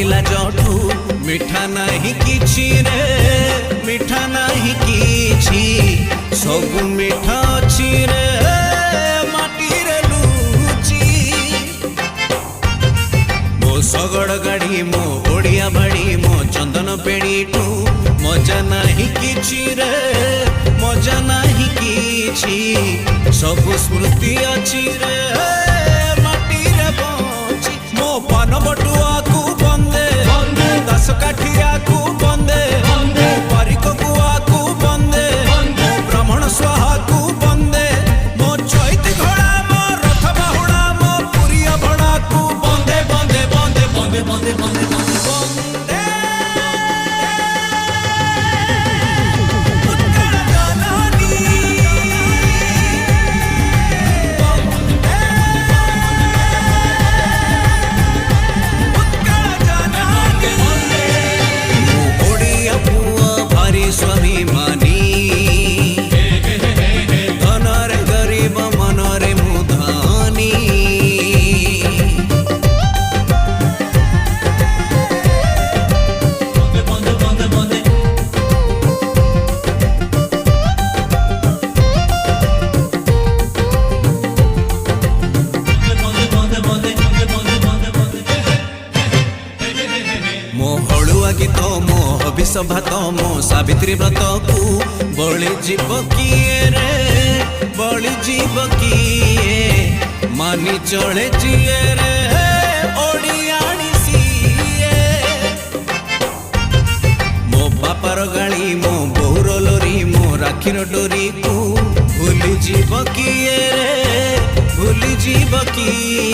पड़िला जठू मिठा नहीं किछि रे मिठा नहीं किछि सब मिठा अछि रे माटी रे लुची मो सगड़ गाड़ी मो ओडिया बाड़ी मो चंदन पेड़ीठू मजा नहीं किछि रे मजा नहीं किछि सब स्मृति अछि रे माटी रे बची मो पान बटुआ को बंदे दस काठिया को बंदे पारिक गुआ को बंदे ब्राह्मण स्वाहा को बंदे मो चैत घोड़ा मो रथ बाहुड़ा मो पुरिया भड़ा को बंदे बंदे बंदे बंदे बंदे बंदे बंदे बंदे स्वाभिमानी धनरे गरीब मनरे मुधानी मो हड़ुआ गीत मो हबिष भात मो सावित्री व्रत को बलि जीव किए रे बलि जीव किए मानी चले जिए रे ओडियाणी सीए मो बापार गाड़ी मो बोर लोरी मो राखीर डोरी को भूली जीव किए रे भूली जीव किए।